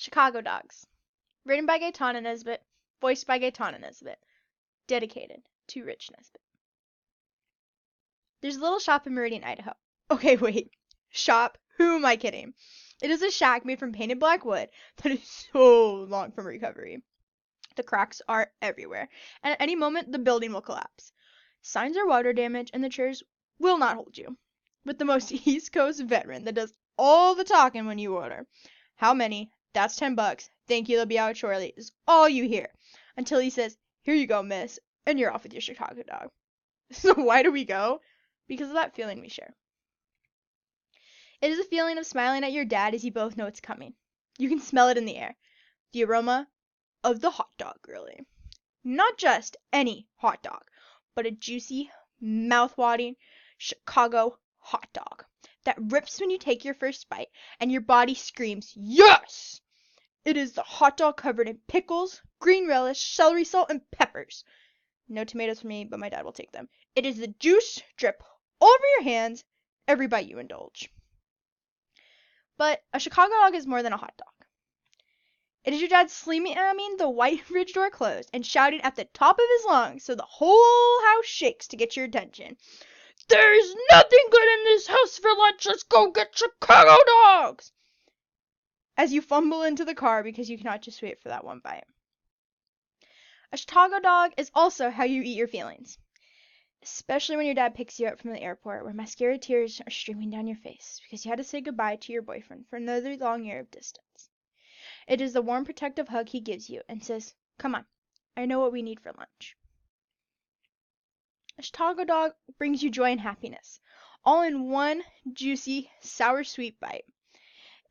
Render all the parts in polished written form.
Chicago Dogs. Written by Gaetana Nesbit. Voiced by Gaetana Nesbit. Dedicated to Rich Nesbit. There's a little shop in Meridian, Idaho. Okay, wait. Shop? Who am I kidding? It is a shack made from painted black wood that is so long from recovery. The cracks are everywhere, and at any moment the building will collapse. Signs are water damage, and the chairs will not hold you. With the most East Coast veteran that does all the talking when you order. How many? That's $10. Thank you, they'll be out shortly, is all you hear. Until he says, here you go, miss, and you're off with your Chicago dog. So why do we go? Because of that feeling we share. It is a feeling of smiling at your dad as you both know it's coming. You can smell it in the air. The aroma of the hot dog, really. Not just any hot dog, but a juicy, mouth-watering Chicago hot dog that rips when you take your first bite and your body screams, yes! It is the hot dog covered in pickles, green relish, celery salt, and peppers. No tomatoes for me, but my dad will take them. It is the juice drip all over your hands every bite you indulge. But a Chicago dog is more than a hot dog. It is your dad slamming the white fridge door closed and shouting at the top of his lungs so the whole house shakes to get your attention. There's nothing good in this house for lunch. Let's go get Chicago dogs! As you fumble into the car because you cannot just wait for that one bite. A Chicago dog is also how you eat your feelings. Especially when your dad picks you up from the airport where mascara tears are streaming down your face because you had to say goodbye to your boyfriend for another long year of distance. It is the warm protective hug he gives you and says, come on, I know what we need for lunch. A Chicago dog brings you joy and happiness, all in one juicy, sour sweet bite.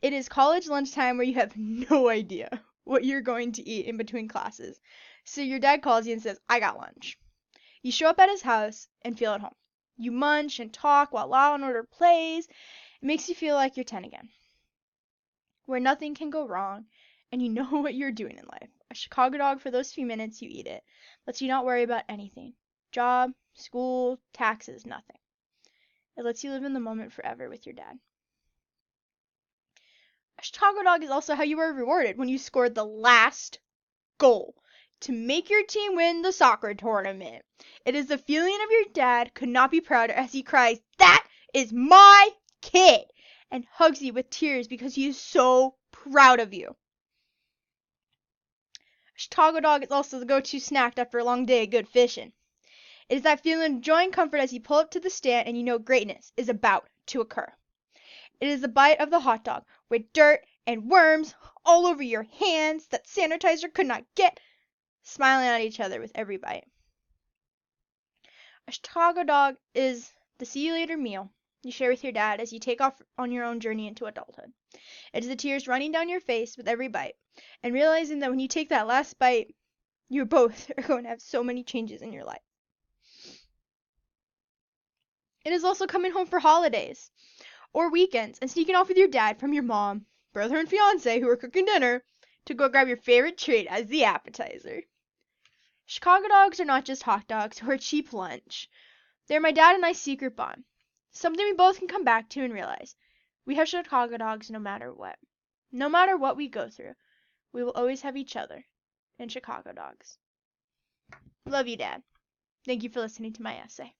It is college lunchtime where you have no idea what you're going to eat in between classes. So your dad calls you and says, I got lunch. You show up at his house and feel at home. You munch and talk while Law and Order plays. It makes you feel like you're 10 again. Where nothing can go wrong, and you know what you're doing in life. A Chicago dog for those few minutes you eat it. Lets you not worry about anything. Job, school, taxes, nothing. It lets you live in the moment forever with your dad. A Chicago dog is also how you are rewarded when you scored the last goal to make your team win the soccer tournament. It is the feeling of your dad could not be prouder as he cries, that is my kid, and hugs you with tears because he is so proud of you. A Chicago dog is also the go-to snack after a long day of good fishing. It is that feeling of joy and comfort as you pull up to the stand and you know greatness is about to occur. It is the bite of the hot dog with dirt and worms all over your hands that sanitizer could not get, smiling at each other with every bite. A Chicago dog is the see you later meal you share with your dad as you take off on your own journey into adulthood. It is the tears running down your face with every bite, and realizing that when you take that last bite, you both are going to have so many changes in your life. It is also coming home for holidays or weekends and sneaking off with your dad from your mom, brother, and fiance who are cooking dinner to go grab your favorite treat as the appetizer. Chicago dogs are not just hot dogs or a cheap lunch. They're my dad and I's secret bond. Something we both can come back to and realize. We have Chicago dogs no matter what. No matter what we go through, we will always have each other and Chicago dogs. Love you, Dad. Thank you for listening to my essay.